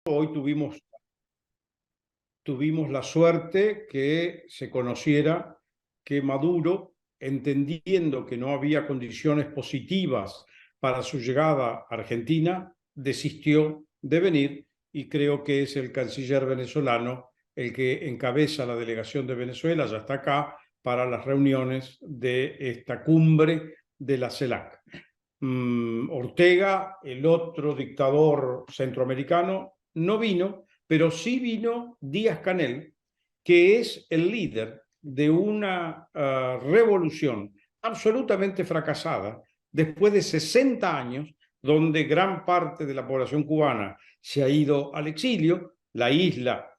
hoy tuvimos la suerte que se conociera que Maduro, entendiendo que no había condiciones positivas para su llegada a Argentina, desistió de venir y creo que es el canciller venezolano el que encabeza la delegación de Venezuela, ya está acá, para las reuniones de esta cumbre de la CELAC. Ortega, el otro dictador centroamericano, no vino, pero sí vino Díaz-Canel, que es el líder de una revolución absolutamente fracasada después de 60 años, donde gran parte de la población cubana se ha ido al exilio, la isla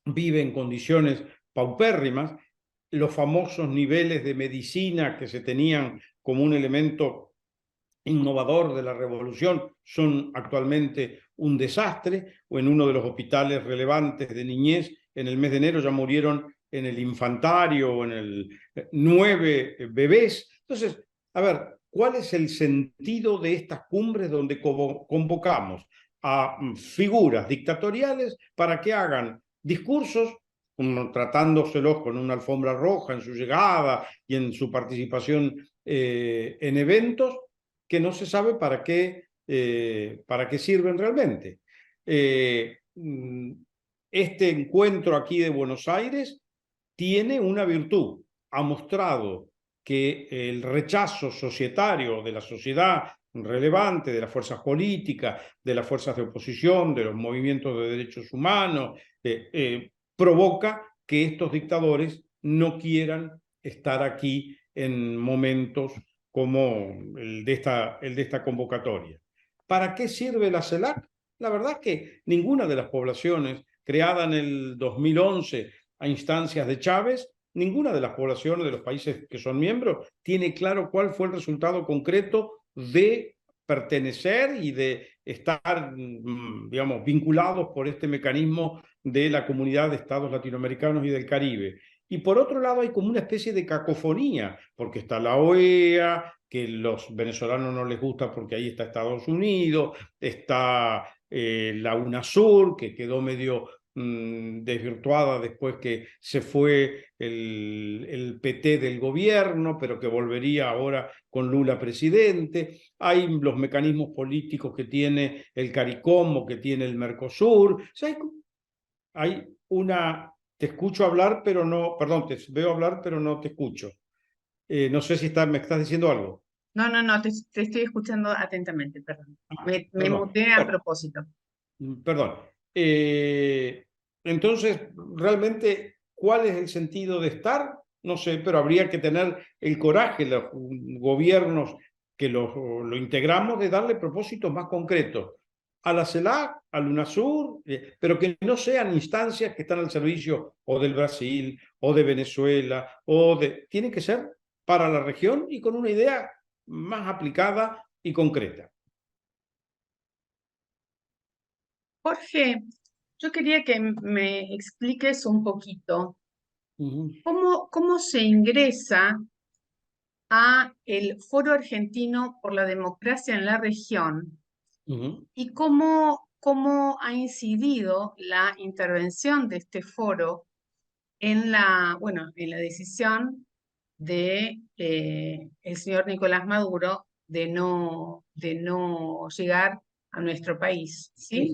vive en condiciones paupérrimas, los famosos niveles de medicina que se tenían como un elemento innovador de la revolución son actualmente un desastre, o en uno de los hospitales relevantes de niñez, en el mes de enero ya murieron en el infantario o en el 9 bebés. Entonces, a ver, ¿cuál es el sentido de estas cumbres donde convocamos a figuras dictatoriales para que hagan discursos tratándoselos con una alfombra roja en su llegada y en su participación en eventos que no se sabe para qué sirven realmente? Este encuentro aquí de Buenos Aires tiene una virtud, ha mostrado que el rechazo societario de la sociedad relevante, de las fuerzas políticas, de las fuerzas de oposición, de los movimientos de derechos humanos, provoca que estos dictadores no quieran estar aquí en momentos como el de esta convocatoria. ¿Para qué sirve la CELAC? La verdad es que ninguna de las poblaciones creada en el 2011 a instancias de Chávez, ninguna de las poblaciones de los países que son miembros tiene claro cuál fue el resultado concreto de pertenecer y de estar, digamos, vinculados por este mecanismo de la Comunidad de Estados Latinoamericanos y del Caribe. Y por otro lado hay como una especie de cacofonía, porque está la OEA, que los venezolanos no les gusta porque ahí está Estados Unidos, está la UNASUR, que quedó medio desvirtuada después que se fue el PT del gobierno, pero que volvería ahora con Lula presidente. Hay los mecanismos políticos que tiene el CARICOM o que tiene el Mercosur. O sea, hay una... Te escucho hablar, pero no... Perdón, te veo hablar, pero no te escucho. No sé si me estás diciendo algo. No, te estoy escuchando atentamente, perdón. Me Perdón. muteé a Bueno, propósito. perdón. Entonces, realmente, ¿cuál es el sentido de estar? No sé, pero habría que tener el coraje, los gobiernos que lo integramos, de darle propósitos más concretos a la CELAC, al UNASUR, pero que no sean instancias que están al servicio o del Brasil, o de Venezuela, tienen que ser para la región y con una idea más aplicada y concreta. Jorge, yo quería que me expliques un poquito cómo se ingresa a el Foro Argentino por la Democracia en la Región y cómo ha incidido la intervención de este foro en la decisión de el señor Nicolás Maduro de no llegar a nuestro país, ¿sí?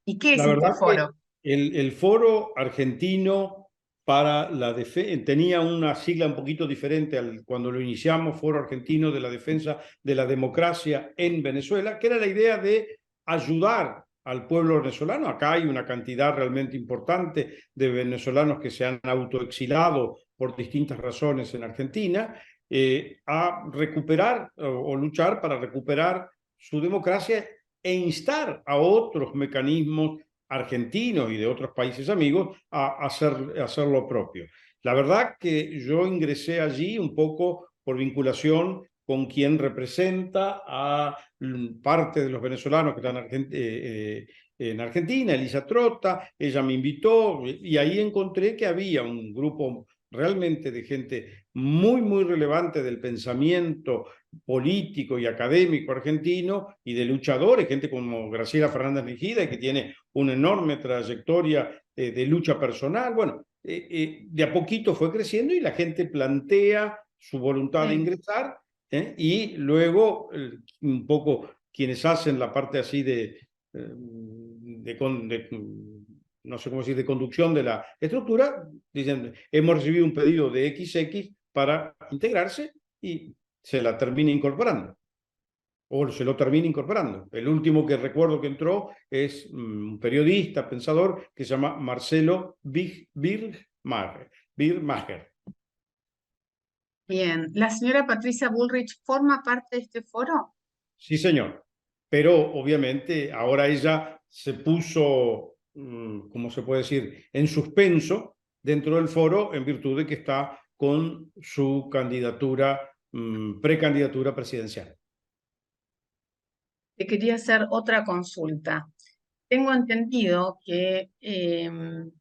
¿Y qué es La este verdad que foro? el foro argentino para la defensa tenía una sigla un poquito diferente cuando lo iniciamos, Foro Argentino de la Defensa de la Democracia en Venezuela, que era la idea de ayudar al pueblo venezolano. Acá hay una cantidad realmente importante de venezolanos que se han autoexilado por distintas razones en Argentina, a recuperar o luchar para recuperar su democracia e instar a otros mecanismos argentinos y de otros países amigos a hacer lo propio. La verdad que yo ingresé allí un poco por vinculación con quien representa a parte de los venezolanos que están en Argentina, Elisa Trota. Ella me invitó y ahí encontré que había un grupo realmente de gente muy, muy relevante del pensamiento político y académico argentino y de luchadores, gente como Graciela Fernández Mejía, que tiene una enorme trayectoria de lucha personal. Bueno, de a poquito fue creciendo y la gente plantea su voluntad de ingresar, y luego un poco quienes hacen la parte así no sé cómo decir, de conducción de la estructura, dicen, hemos recibido un pedido de XX para integrarse y se la termina incorporando, o se lo termina incorporando. El último que recuerdo que entró es un periodista, pensador, que se llama Marcelo Birmacher. Bien, ¿la señora Patricia Bullrich forma parte de este foro? Sí, señor. Pero obviamente ahora ella se puso, ¿cómo se puede decir?, en suspenso dentro del foro en virtud de que está con su candidatura, precandidatura presidencial. Te quería hacer otra consulta. Tengo entendido que en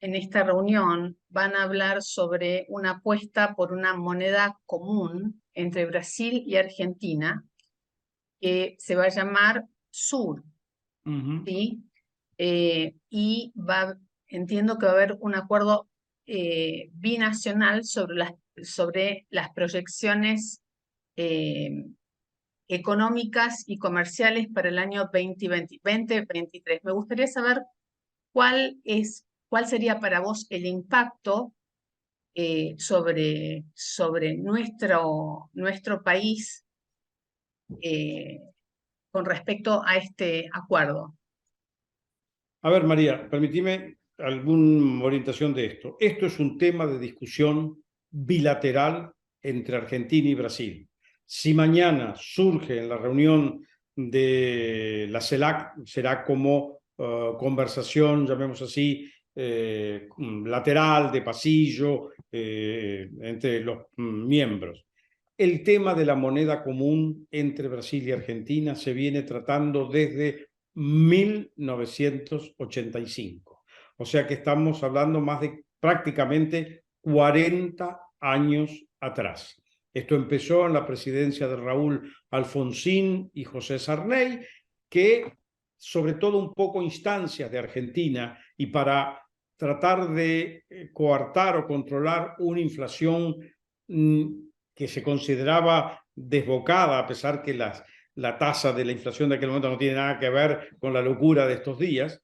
esta reunión van a hablar sobre una apuesta por una moneda común entre Brasil y Argentina que se va a llamar SUR, ¿sí? Y entiendo que va a haber un acuerdo binacional sobre las proyecciones económicas y comerciales para el año 2023. Me gustaría saber cuál sería para vos el impacto sobre nuestro país con respecto a este acuerdo. A ver, María, permíteme alguna orientación de esto. Esto es un tema de discusión bilateral entre Argentina y Brasil. Si mañana surge en la reunión de la CELAC, será como conversación, llamemos así, lateral, de pasillo, entre los miembros. El tema de la moneda común entre Brasil y Argentina se viene tratando desde 1985. O sea que estamos hablando más de prácticamente 40 años atrás. Esto empezó en la presidencia de Raúl Alfonsín y José Sarney, que sobre todo un poco instancias de Argentina y para tratar de coartar o controlar una inflación que se consideraba desbocada, a pesar que la tasa de la inflación de aquel momento no tiene nada que ver con la locura de estos días,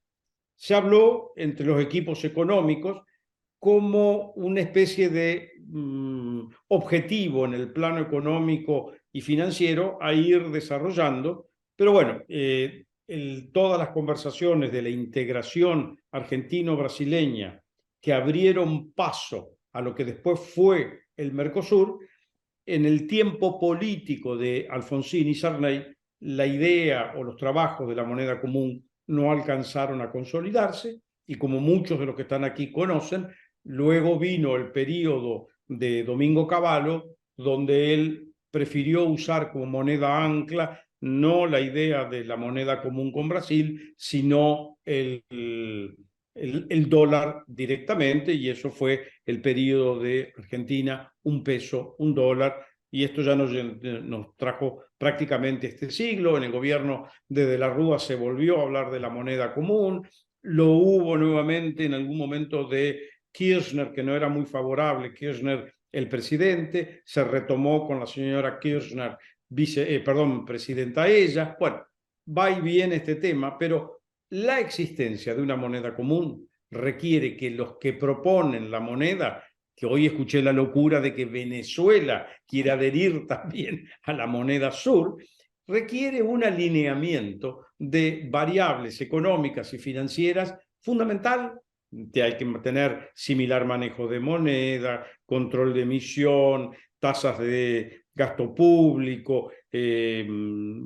se habló entre los equipos económicos como una especie de objetivo en el plano económico y financiero a ir desarrollando. Pero bueno, todas las conversaciones de la integración argentino-brasileña que abrieron paso a lo que después fue el Mercosur, en el tiempo político de Alfonsín y Sarney, la idea o los trabajos de la moneda común no alcanzaron a consolidarse, y como muchos de los que están aquí conocen, luego vino el periodo de Domingo Cavallo, donde él prefirió usar como moneda ancla no la idea de la moneda común con Brasil, sino el dólar directamente, y eso fue el periodo de Argentina, un peso, un dólar, y esto ya nos trajo prácticamente este siglo. En el gobierno de la Rúa se volvió a hablar de la moneda común, lo hubo nuevamente en algún momento de Kirchner, que no era muy favorable, Kirchner el presidente, se retomó con la señora Kirchner, presidenta ella. Bueno, va y viene este tema, pero la existencia de una moneda común requiere que los que proponen la moneda, que hoy escuché la locura de que Venezuela quiere adherir también a la moneda sur, requiere un alineamiento de variables económicas y financieras fundamental. Hay que tener similar manejo de moneda, control de emisión, tasas de gasto público,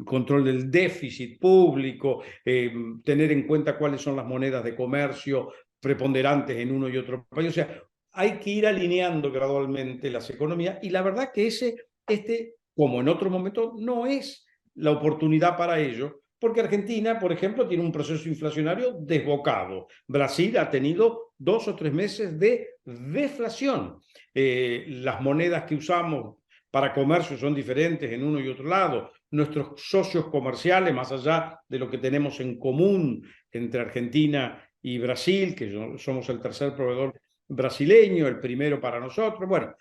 control del déficit público, tener en cuenta cuáles son las monedas de comercio preponderantes en uno y otro país. O sea, hay que ir alineando gradualmente las economías, y la verdad que como en otro momento, no es la oportunidad para ello, porque Argentina, por ejemplo, tiene un proceso inflacionario desbocado. Brasil ha tenido 2 o 3 meses de deflación. Las monedas que usamos para comercio son diferentes en uno y otro lado. Nuestros socios comerciales, más allá de lo que tenemos en común entre Argentina y Brasil, que somos el tercer proveedor brasileño, el primero para nosotros. Bueno,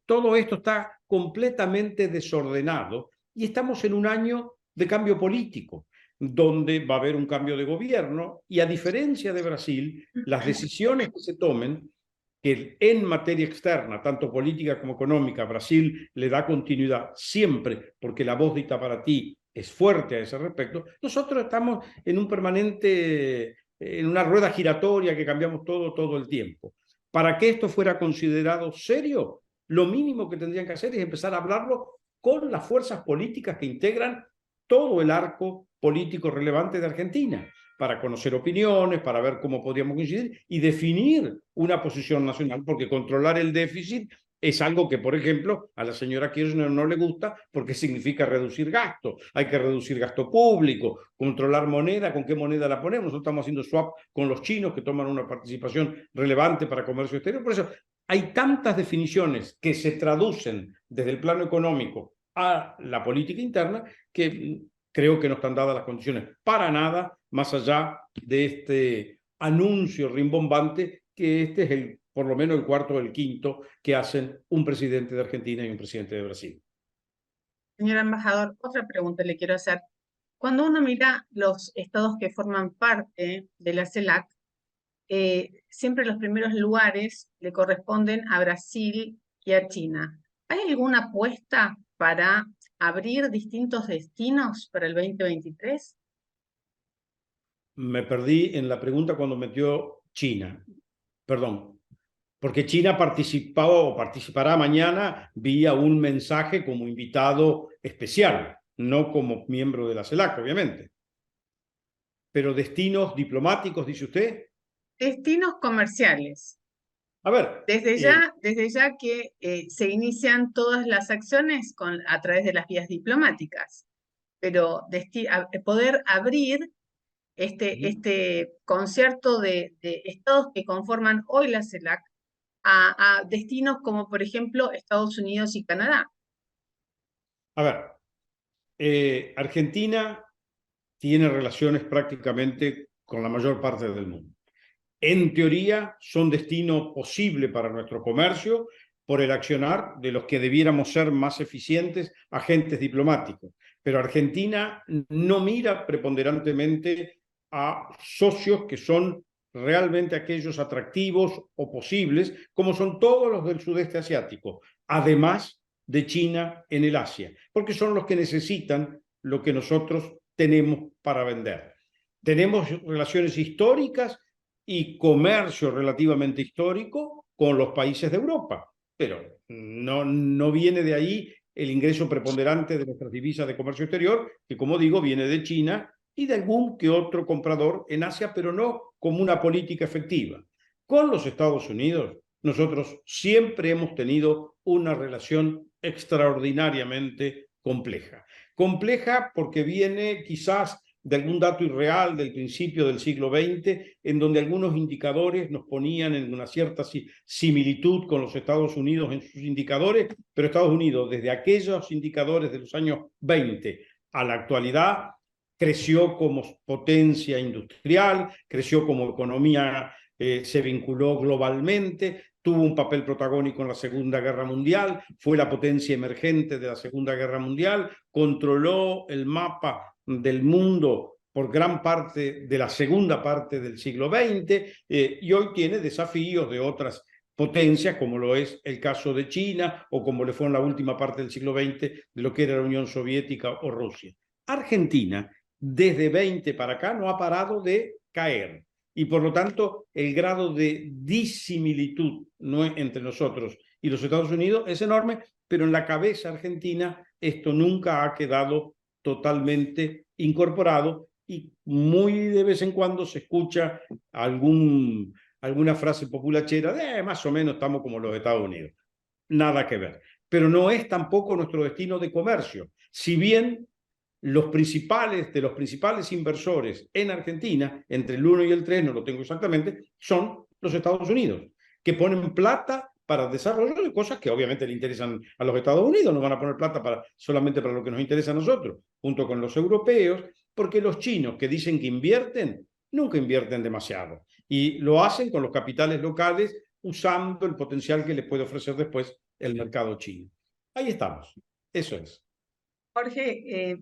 todo esto está completamente desordenado y estamos en un año de cambio político, donde va a haber un cambio de gobierno y, a diferencia de Brasil, las decisiones que se tomen, que en materia externa, tanto política como económica, Brasil le da continuidad siempre, porque la voz de Itamaraty es fuerte a ese respecto. Nosotros estamos en un permanente, en una rueda giratoria que cambiamos todo el tiempo. Para que esto fuera considerado serio, lo mínimo que tendrían que hacer es empezar a hablarlo con las fuerzas políticas que integran todo el arco político relevante de Argentina, para conocer opiniones, para ver cómo podríamos coincidir y definir una posición nacional, porque controlar el déficit es algo que, por ejemplo, a la señora Kirchner no le gusta porque significa reducir gasto. Hay que reducir gasto público, controlar moneda, ¿con qué moneda la ponemos? Nosotros estamos haciendo swap con los chinos que toman una participación relevante para comercio exterior. Por eso hay tantas definiciones que se traducen desde el plano económico a la política interna que creo que no están dadas las condiciones para nada, más allá de este anuncio rimbombante que este es por lo menos el cuarto o el quinto que hacen un presidente de Argentina y un presidente de Brasil. Señor embajador, otra pregunta le quiero hacer. Cuando uno mira los estados que forman parte de la CELAC, siempre los primeros lugares le corresponden a Brasil y a China. ¿Hay alguna apuesta para abrir distintos destinos para el 2023? Me perdí en la pregunta cuando metió China. Perdón. Porque China participó o participará mañana vía un mensaje como invitado especial, no como miembro de la CELAC, obviamente. Pero destinos diplomáticos, dice usted. Destinos comerciales. A ver. Desde ya que se inician todas las acciones a través de las vías diplomáticas, pero poder abrir este concierto de estados que conforman hoy la CELAC a destinos como, por ejemplo, Estados Unidos y Canadá. A ver, Argentina tiene relaciones prácticamente con la mayor parte del mundo. En teoría, son destino posible para nuestro comercio por el accionar de los que debiéramos ser más eficientes agentes diplomáticos. Pero Argentina no mira preponderantemente a socios que son realmente aquellos atractivos o posibles, como son todos los del sudeste asiático, además de China en el Asia, porque son los que necesitan lo que nosotros tenemos para vender. Tenemos relaciones históricas y comercio relativamente histórico con los países de Europa, pero no viene de ahí el ingreso preponderante de nuestras divisas de comercio exterior, que, como digo, viene de China y de algún que otro comprador en Asia, pero no como una política efectiva. Con los Estados Unidos, nosotros siempre hemos tenido una relación extraordinariamente compleja. Compleja porque viene quizás de algún dato irreal del principio del siglo XX, en donde algunos indicadores nos ponían en una cierta similitud con los Estados Unidos en sus indicadores, pero Estados Unidos, desde aquellos indicadores de los años 20 a la actualidad, creció como potencia industrial, creció como economía, se vinculó globalmente, tuvo un papel protagónico en la Segunda Guerra Mundial, fue la potencia emergente de la Segunda Guerra Mundial, controló el mapa del mundo por gran parte de la segunda parte del siglo XX y hoy tiene desafíos de otras potencias, como lo es el caso de China o como le fue en la última parte del siglo XX de lo que era la Unión Soviética o Rusia. Argentina, desde 20 para acá, no ha parado de caer y por lo tanto el grado de disimilitud entre nosotros y los Estados Unidos es enorme, pero en la cabeza argentina esto nunca ha quedado totalmente incorporado y muy de vez en cuando se escucha alguna frase populachera de más o menos estamos como los Estados Unidos. Nada que ver. Pero no es tampoco nuestro destino de comercio. Si bien de los principales inversores en Argentina, entre el 1 y el 3, no lo tengo exactamente, son los Estados Unidos, que ponen plata para el desarrollo de cosas que obviamente le interesan a los Estados Unidos, no van a poner plata solamente para lo que nos interesa a nosotros, junto con los europeos, porque los chinos que dicen que invierten, nunca invierten demasiado, y lo hacen con los capitales locales usando el potencial que les puede ofrecer después el mercado chino. Ahí estamos, eso es. Jorge,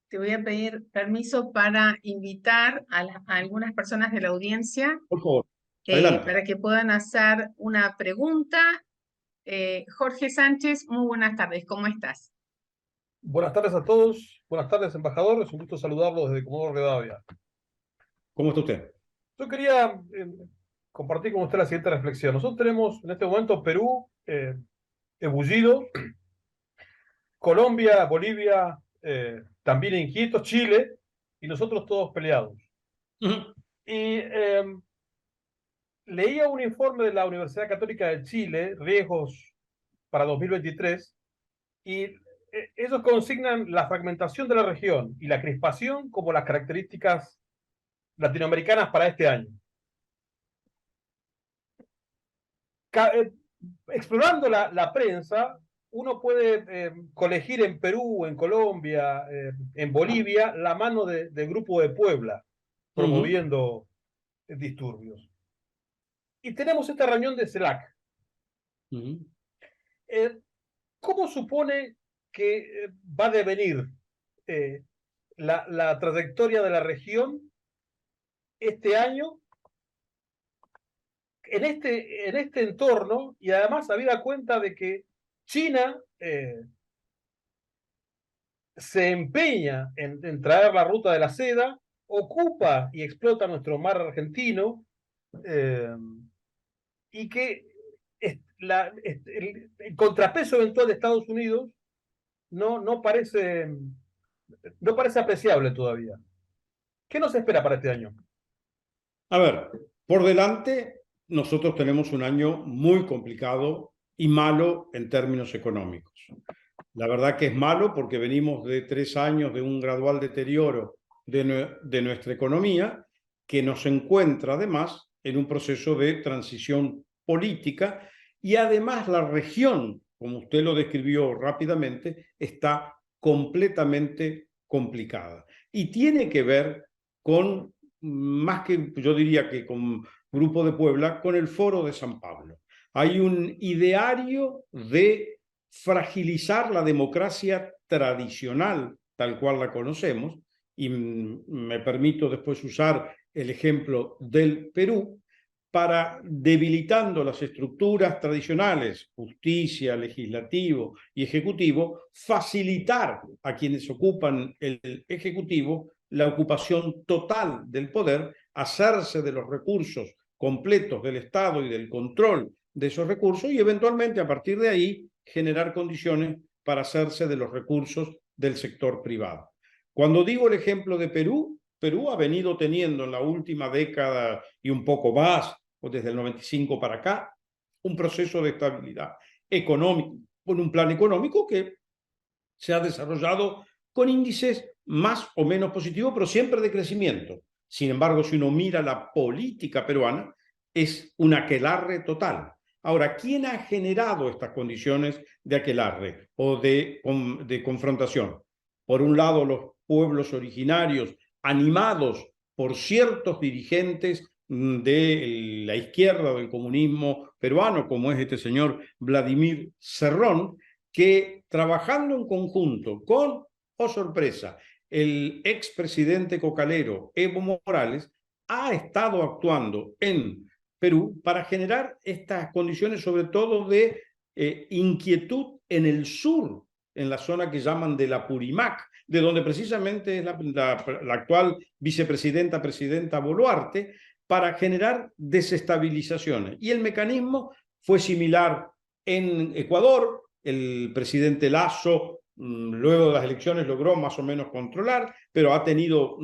te voy a pedir permiso para invitar a algunas personas de la audiencia Por favor, adelante. para que puedan hacer una pregunta. Jorge Sánchez, muy buenas tardes, ¿cómo estás? Buenas tardes a todos, buenas tardes, embajador, es un gusto saludarlos desde Comodoro Rivadavia. ¿Cómo está usted? Yo quería compartir con usted la siguiente reflexión. Nosotros tenemos en este momento Perú ebullido, Colombia, Bolivia también inquietos, Chile, y nosotros todos peleados. Y leía un informe de la Universidad Católica de Chile, Riesgos para 2023, y ellos consignan la fragmentación de la región y la crispación como las características latinoamericanas para este año. Explorando la prensa, uno puede colegir en Perú, en Colombia, en Bolivia, la mano del Grupo de Puebla, promoviendo disturbios. Y tenemos esta reunión de CELAC. ¿Cómo supone que va a devenir la trayectoria de la región este año en este entorno, y además habida cuenta de que China se empeña en traer la ruta de la seda, ocupa y explota nuestro mar argentino, y que el contrapeso eventual de Estados Unidos no parece apreciable todavía? ¿Qué nos espera para este año? A ver, por delante nosotros tenemos un año muy complicado y malo en términos económicos. La verdad que es malo porque venimos de 3 años de un gradual deterioro de nuestra economía, que nos encuentra además en un proceso de transición política, y además la región, como usted lo describió rápidamente, está completamente complicada. Y tiene que ver con, más que yo diría que con Grupo de Puebla, con el Foro de San Pablo. Hay un ideario de fragilizar la democracia tradicional tal cual la conocemos, y me permito después usar el ejemplo del Perú, para, debilitando las estructuras tradicionales, justicia, legislativo y ejecutivo, facilitar a quienes ocupan el ejecutivo la ocupación total del poder, hacerse de los recursos completos del Estado y del control de esos recursos, y eventualmente a partir de ahí generar condiciones para hacerse de los recursos del sector privado. Cuando digo el ejemplo de Perú, Perú ha venido teniendo en la última década y un poco más, o desde el 95 para acá, un proceso de estabilidad económica, con un plan económico que se ha desarrollado con índices más o menos positivos, pero siempre de crecimiento. Sin embargo, si uno mira la política peruana, es un aquelarre total. Ahora, ¿quién ha generado estas condiciones de aquelarre o de confrontación? Por un lado, los pueblos originarios, animados por ciertos dirigentes de la izquierda o del comunismo peruano, como es este señor Vladimir Cerrón, que trabajando en conjunto con, oh sorpresa, el expresidente cocalero Evo Morales, ha estado actuando en Perú para generar estas condiciones, sobre todo de inquietud en el sur, en la zona que llaman de la Purimac, de donde precisamente es la actual presidenta Boluarte, para generar desestabilizaciones. Y el mecanismo fue similar en Ecuador. El presidente Lasso, luego de las elecciones, logró más o menos controlar, pero ha tenido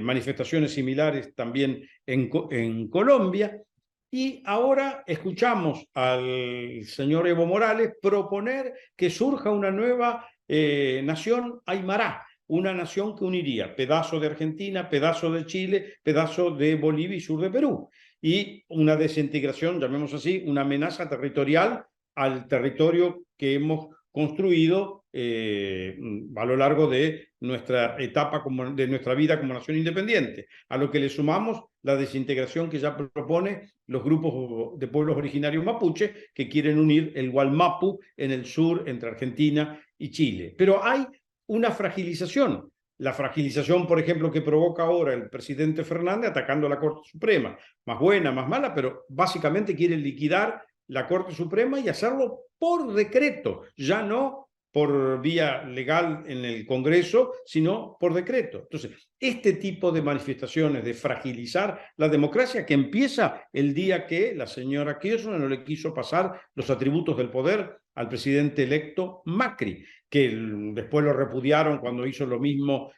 manifestaciones similares también en Colombia. Y ahora escuchamos al señor Evo Morales proponer que surja una nueva nación aymara, una nación que uniría pedazo de Argentina, pedazo de Chile, pedazo de Bolivia y sur de Perú. y una desintegración, llamemos así, una amenaza territorial al territorio que hemos construido a lo largo de nuestra etapa, de nuestra vida como nación independiente, a lo que le sumamos la desintegración que ya propone los grupos de pueblos originarios mapuche que quieren unir el Gualmapu en el sur entre Argentina y Chile. Pero hay una fragilización. La fragilización, por ejemplo, que provoca ahora el presidente Fernández atacando a la Corte Suprema, más buena, más mala, pero básicamente quiere liquidar la Corte Suprema y hacerlo por decreto, ya no por vía legal en el Congreso, sino por decreto. Entonces, este tipo de manifestaciones de fragilizar la democracia que empieza el día que la señora Kirchner no le quiso pasar los atributos del poder al presidente electo Macri, que después lo repudiaron cuando hizo lo mismo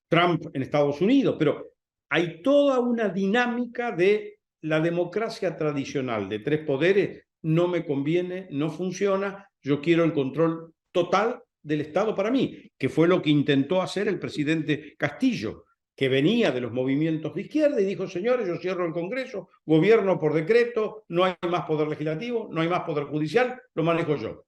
Trump en Estados Unidos, pero hay toda una dinámica de la democracia tradicional de tres poderes no me conviene, no funciona, yo quiero el control total del Estado para mí, que fue lo que intentó hacer el presidente Castillo, que venía de los movimientos de izquierda y dijo, señores, yo cierro el Congreso, gobierno por decreto, no hay más poder legislativo, no hay más poder judicial, lo manejo yo.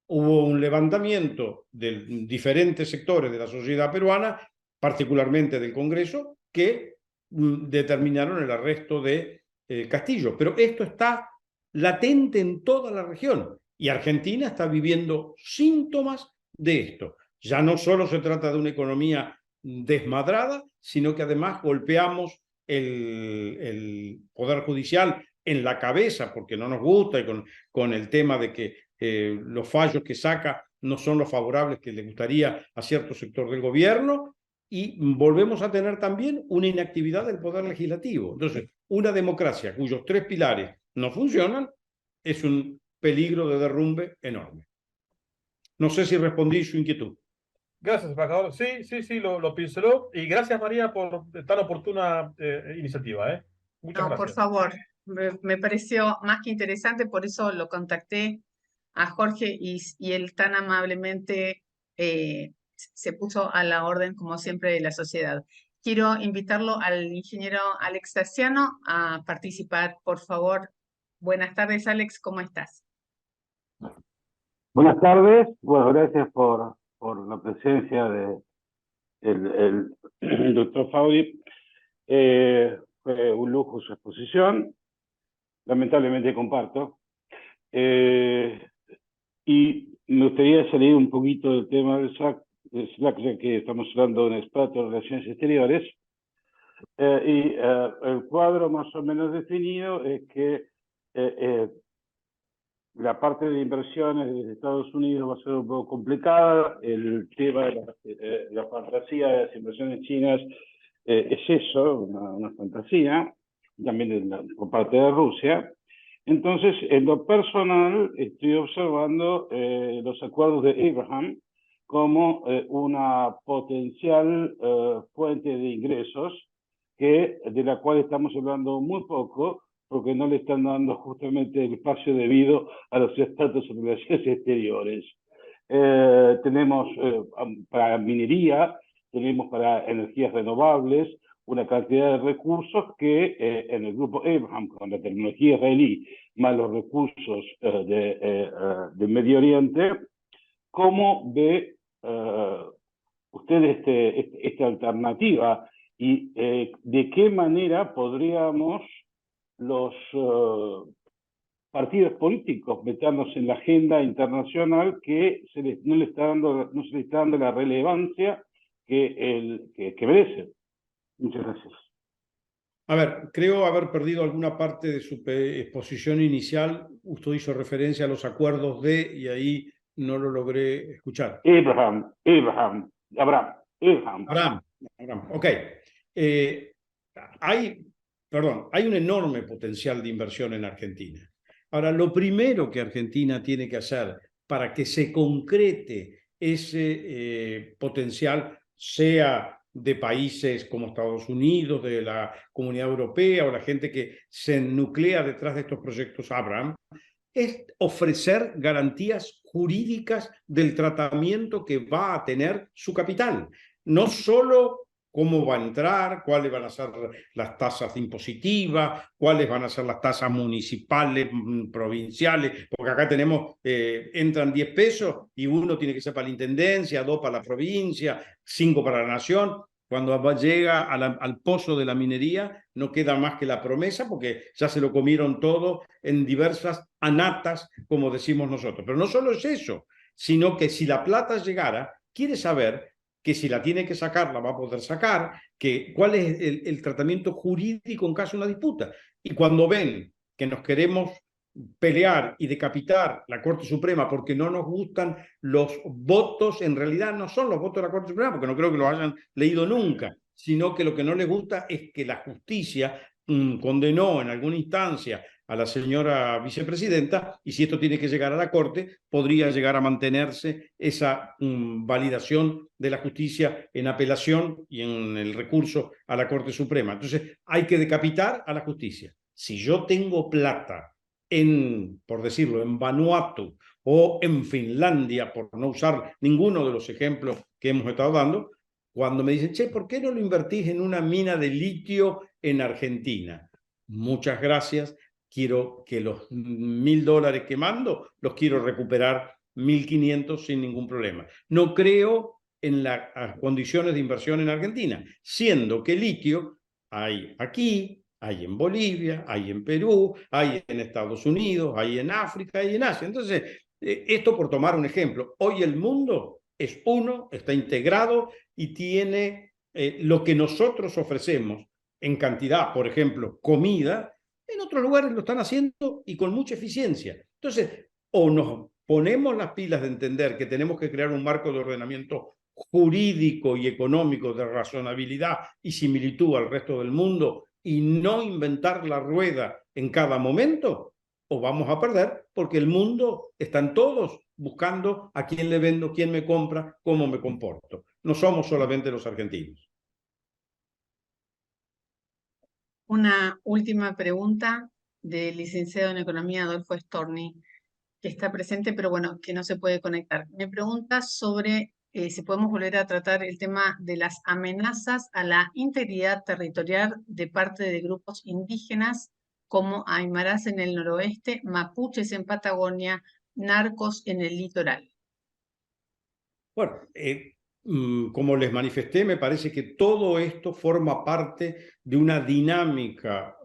Hubo un levantamiento de diferentes sectores de la sociedad peruana, particularmente del Congreso, que determinaron el arresto de Castillo. Pero esto está latente en toda la región y Argentina está viviendo síntomas de esto. Ya no solo se trata de una economía desmadrada, sino que además golpeamos el Poder Judicial en la cabeza porque no nos gusta y con el tema de que los fallos que saca no son los favorables que le gustaría a cierto sector del gobierno, y volvemos a tener también una inactividad del Poder Legislativo. Entonces, una democracia cuyos tres pilares no funcionan es un peligro de derrumbe enorme. No sé si respondí su inquietud. Gracias, embajador. Sí, lo pinceló. Y gracias, María, por tan oportuna iniciativa. Muchas gracias. Por favor, me pareció más que interesante, por eso lo contacté a Jorge y él tan amablemente se puso a la orden, como siempre, de la sociedad. Quiero invitarlo al ingeniero Alex Daciano a participar, por favor. Buenas tardes, Alex, ¿cómo estás? Buenas tardes, bueno, gracias por la presencia de el doctor Faudi. Fue un lujo su exposición, lamentablemente comparto. Y me gustaría salir un poquito del tema del SLAC, ya que estamos hablando de un experto de relaciones exteriores. El cuadro más o menos definido es que la parte de inversiones de Estados Unidos va a ser un poco complicada. El tema de la fantasía de las inversiones chinas es eso, una fantasía, también por parte de Rusia. Entonces, en lo personal, estoy observando los acuerdos de Abraham como una potencial fuente de ingresos de la cual estamos hablando muy poco, porque no le están dando justamente el espacio debido a los expertos en relaciones exteriores. Tenemos para minería, tenemos para energías renovables, una cantidad de recursos que en el grupo Abraham, con la tecnología israelí, más los recursos del Medio Oriente, ¿cómo ve usted esta alternativa? Y de qué manera podríamos los partidos políticos meternos en la agenda internacional que no se le está dando la relevancia que merece? Muchas gracias. A ver, creo haber perdido alguna parte de su exposición inicial. Usted hizo referencia a los acuerdos y ahí no lo logré escuchar. Abraham. Ok. Hay un enorme potencial de inversión en Argentina. Ahora, lo primero que Argentina tiene que hacer para que se concrete ese potencial, sea de países como Estados Unidos, de la Comunidad Europea o la gente que se nuclea detrás de estos proyectos Abraham, es ofrecer garantías jurídicas del tratamiento que va a tener su capital. No solo cómo va a entrar, cuáles van a ser las tasas impositivas, cuáles van a ser las tasas municipales, provinciales, porque acá tenemos, entran 10 pesos y uno tiene que ser para la intendencia, 2 para la provincia, 5 para la nación. Cuando llega al pozo de la minería, no queda más que la promesa, porque ya se lo comieron todo en diversas anatas, como decimos nosotros. Pero no solo es eso, sino que si la plata llegara, quiere saber que si la tiene que sacar, la va a poder sacar, que cuál es el tratamiento jurídico en caso de una disputa. Y cuando ven que nos queremos pelear y decapitar la Corte Suprema porque no nos gustan los votos, en realidad no son los votos de la Corte Suprema, porque no creo que lo hayan leído nunca, sino que lo que no les gusta es que la justicia condenó en alguna instancia a la señora vicepresidenta, y si esto tiene que llegar a la Corte, podría llegar a mantenerse esa validación de la justicia en apelación y en el recurso a la Corte Suprema. Entonces, hay que decapitar a la justicia. Si yo tengo plata por decirlo, en Vanuatu o en Finlandia, por no usar ninguno de los ejemplos que hemos estado dando, cuando me dicen, che, ¿por qué no lo invertís en una mina de litio en Argentina? Muchas gracias, quiero que los $1.000 que mando, los quiero recuperar 1.500 sin ningún problema. No creo en las condiciones de inversión en Argentina, siendo que litio hay aquí, hay en Bolivia, hay en Perú, hay en Estados Unidos, hay en África, hay en Asia. Entonces, esto por tomar un ejemplo. Hoy el mundo es uno, está integrado y tiene lo que nosotros ofrecemos en cantidad, por ejemplo, comida, en otros lugares lo están haciendo y con mucha eficiencia. Entonces, o nos ponemos las pilas de entender que tenemos que crear un marco de ordenamiento jurídico y económico de razonabilidad y similitud al resto del mundo, y no inventar la rueda en cada momento, o vamos a perder, porque el mundo están todos buscando a quién le vendo, quién me compra, cómo me comporto. No somos solamente los argentinos. Una última pregunta del licenciado en Economía Adolfo Storni, que está presente, pero bueno, que no se puede conectar. Me pregunta sobre si podemos volver a tratar el tema de las amenazas a la integridad territorial de parte de grupos indígenas como aymaras en el noroeste, mapuches en Patagonia, narcos en el litoral. Bueno, como les manifesté, me parece que todo esto forma parte de una dinámica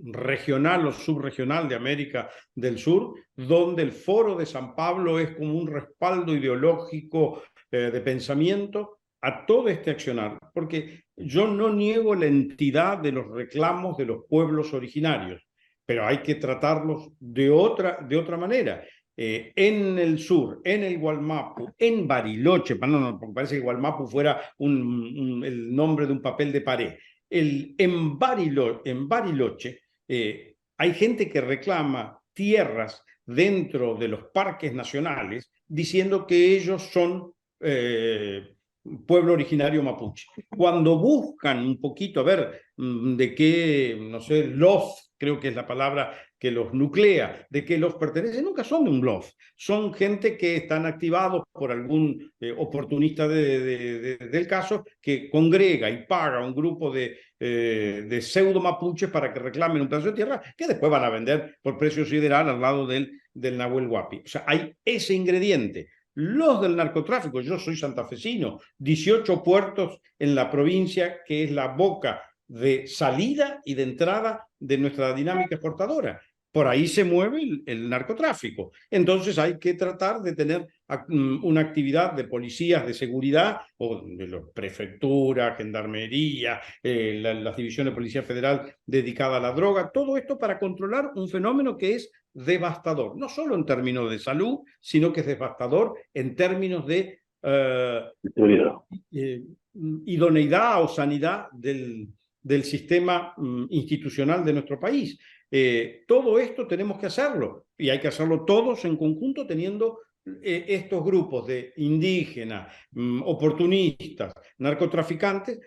regional o subregional de América del Sur, donde el Foro de San Pablo es como un respaldo ideológico de pensamiento a todo este accionar, porque yo no niego la entidad de los reclamos de los pueblos originarios, pero hay que tratarlos de otra manera. En el sur, en el Gualmapu, en Bariloche, porque parece que Gualmapu fuera el nombre de un papel de pared. En Bariloche hay gente que reclama tierras dentro de los parques nacionales diciendo que ellos son pueblo originario mapuche. Cuando buscan un poquito a ver de qué, no sé, creo que es la palabra que los nuclea, de que los pertenecen, nunca son de un bluff, son gente que están activados por algún oportunista del caso, que congrega y paga a un grupo de pseudo mapuches para que reclamen un pedazo de tierra que después van a vender por precio sideral al lado del Nahuel Huapi. O sea, hay ese ingrediente. Los del narcotráfico, yo soy santafesino, 18 puertos en la provincia que es la boca de salida y de entrada de nuestra dinámica exportadora. Por ahí se mueve el narcotráfico. Entonces hay que tratar de tener una actividad de policías de seguridad, o de la prefectura, gendarmería, las divisiones de Policía Federal dedicada a la droga, todo esto para controlar un fenómeno que es devastador, no solo en términos de salud, sino que es devastador en términos de idoneidad o sanidad del sistema institucional de nuestro país. Todo esto tenemos que hacerlo, y hay que hacerlo todos en conjunto, teniendo estos grupos de indígenas, oportunistas, narcotraficantes.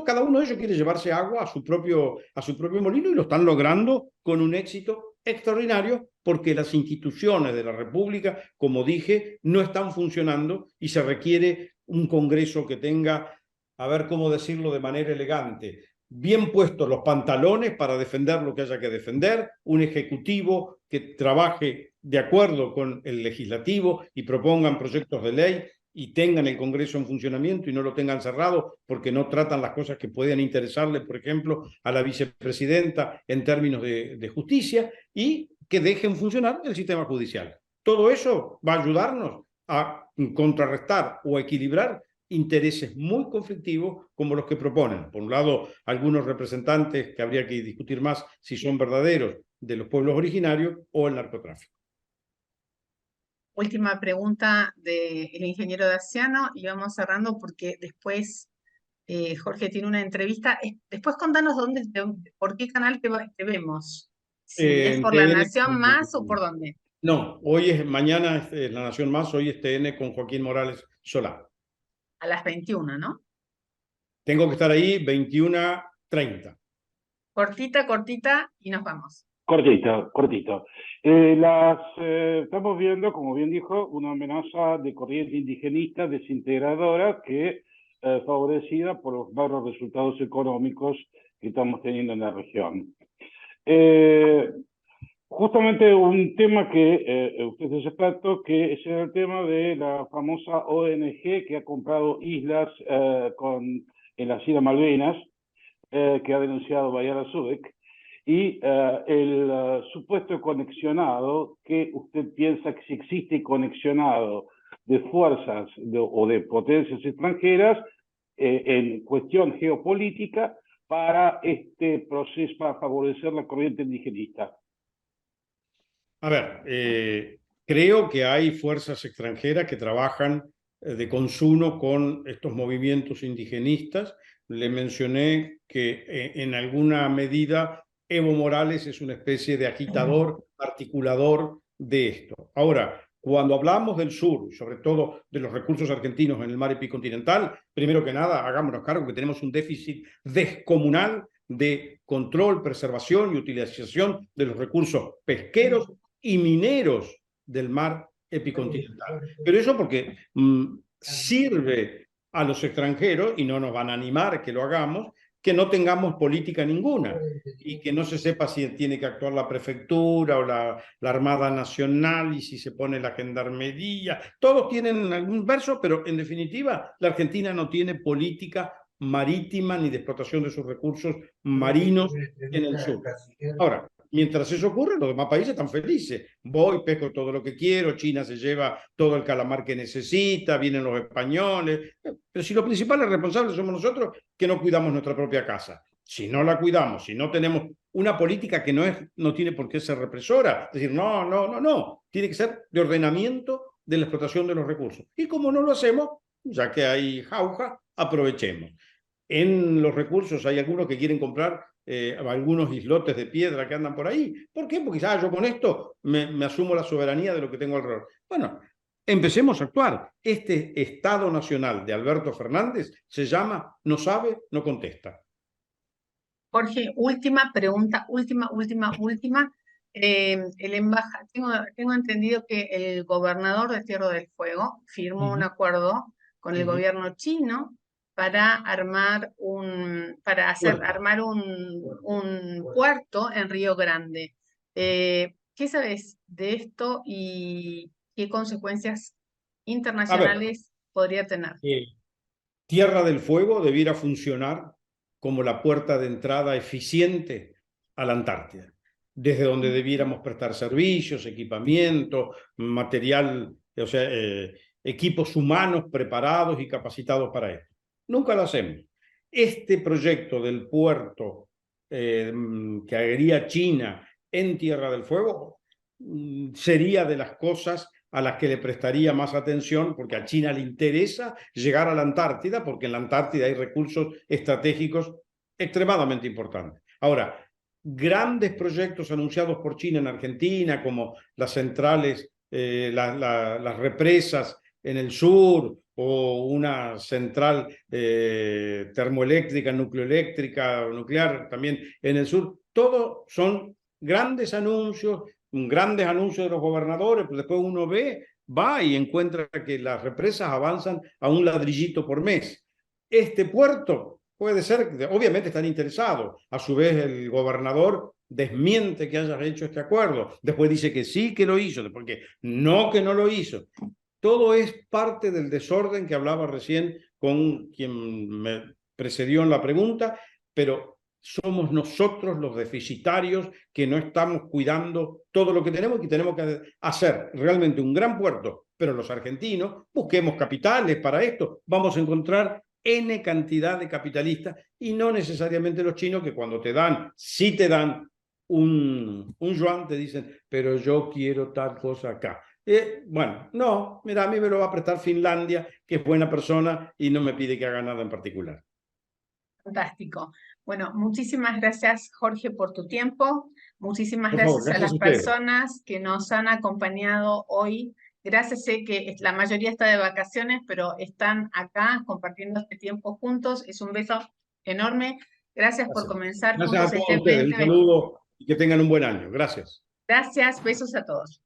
Cada uno de ellos quiere llevarse agua a su propio molino, y lo están logrando con un éxito extraordinario, porque las instituciones de la República, como dije, no están funcionando, y se requiere un Congreso que tenga a ver cómo decirlo de manera elegante, bien puestos los pantalones para defender lo que haya que defender, un ejecutivo que trabaje de acuerdo con el legislativo y propongan proyectos de ley y tengan el Congreso en funcionamiento y no lo tengan cerrado porque no tratan las cosas que pueden interesarle, por ejemplo, a la vicepresidenta en términos de justicia, y que dejen funcionar el sistema judicial. Todo eso va a ayudarnos a contrarrestar o equilibrar intereses muy conflictivos como los que proponen. Por un lado, algunos representantes que habría que discutir más si son verdaderos, de los pueblos originarios, o el narcotráfico. Última pregunta del ingeniero Daciano y vamos cerrando porque después Jorge tiene una entrevista. Después contanos por qué canal te vemos. Si es En por La TN, Nación Más o por dónde. no, mañana es La Nación Más, hoy es TN con Joaquín Morales Solá. A las 21, ¿no? Tengo que estar ahí 21:30. Cortita, cortita y nos vamos. Cortito, cortito. Estamos viendo, como bien dijo, una amenaza de corriente indigenista desintegradora que favorecida por los malos resultados económicos que estamos teniendo en la región. Justamente un tema que usted es experto, que es el tema de la famosa ONG que ha comprado islas en las Islas Malvinas, que ha denunciado Bayara Zubek, y el supuesto conexionado, que usted piensa que si existe conexionado de fuerzas o de potencias extranjeras en cuestión geopolítica para este proceso, para favorecer la corriente indigenista. A ver, creo que hay fuerzas extranjeras que trabajan de consumo con estos movimientos indigenistas. Le mencioné que en alguna medida Evo Morales es una especie de agitador, articulador de esto. Ahora, cuando hablamos del sur, sobre todo de los recursos argentinos en el mar epicontinental, primero que nada, hagámonos cargo que tenemos un déficit descomunal de control, preservación y utilización de los recursos pesqueros y mineros del mar epicontinental. Pero eso porque sirve a los extranjeros, y no nos van a animar que lo hagamos, que no tengamos política ninguna y que no se sepa si tiene que actuar la prefectura o la Armada Nacional y si se pone la gendarmería. Todos tienen algún verso, pero en definitiva la Argentina no tiene política marítima ni de explotación de sus recursos marinos en el sur. Ahora, mientras eso ocurre, los demás países están felices. Voy, pesco todo lo que quiero, China se lleva todo el calamar que necesita, vienen los españoles. Pero si los principales responsables somos nosotros, que no cuidamos nuestra propia casa. Si no la cuidamos, si no tenemos una política que no tiene por qué ser represora, es decir, no, tiene que ser de ordenamiento de la explotación de los recursos. Y como no lo hacemos, ya que hay jauja, aprovechemos. En los recursos hay algunos que quieren comprar algunos islotes de piedra que andan por ahí. ¿Por qué? Porque yo con esto me asumo la soberanía de lo que tengo alrededor. Bueno, empecemos a actuar. Este Estado Nacional de Alberto Fernández se llama no sabe, no contesta. Jorge, última pregunta, última. Tengo entendido que el gobernador de Tierra del Fuego firmó un acuerdo con el gobierno chino para armar un puerto en Río Grande. ¿Qué sabes de esto y qué consecuencias internacionales podría tener? Tierra del Fuego debiera funcionar como la puerta de entrada eficiente a la Antártida, desde donde debiéramos prestar servicios, equipamiento, material, o sea, equipos humanos preparados y capacitados para esto. Nunca lo hacemos. Este proyecto del puerto que haría China en Tierra del Fuego sería de las cosas a las que le prestaría más atención, porque a China le interesa llegar a la Antártida, porque en la Antártida hay recursos estratégicos extremadamente importantes. Ahora, grandes proyectos anunciados por China en Argentina, como las centrales, las represas en el sur, o una central termoeléctrica, nuclear también en el sur, todo son grandes anuncios de los gobernadores, pero después uno va y encuentra que las represas avanzan a un ladrillito por mes. este puerto puede ser, obviamente están interesados. A su vez el gobernador desmiente que haya hecho este acuerdo. Después dice que sí que lo hizo, porque no que no lo hizo. Todo es parte del desorden que hablaba recién con quien me precedió en la pregunta, pero somos nosotros los deficitarios que no estamos cuidando todo lo que tenemos y tenemos que hacer realmente un gran puerto, pero los argentinos busquemos capitales para esto, vamos a encontrar N cantidad de capitalistas y no necesariamente los chinos que cuando te dan, sí te dan un yuan, te dicen, pero yo quiero tal cosa acá. Bueno, no, mira, a mí me lo va a prestar Finlandia, que es buena persona y no me pide que haga nada en particular. Fantástico. Bueno, muchísimas gracias, Jorge, por tu tiempo. Muchísimas Por favor, gracias a gracias las a ustedes. personas que nos han acompañado hoy. Gracias, sé que la mayoría está de vacaciones, pero están acá compartiendo este tiempo juntos. Es un beso enorme. Gracias por comenzar Gracias juntos a todos este ustedes. Un 2020. saludo y que tengan un buen año. Gracias. Gracias, besos a todos.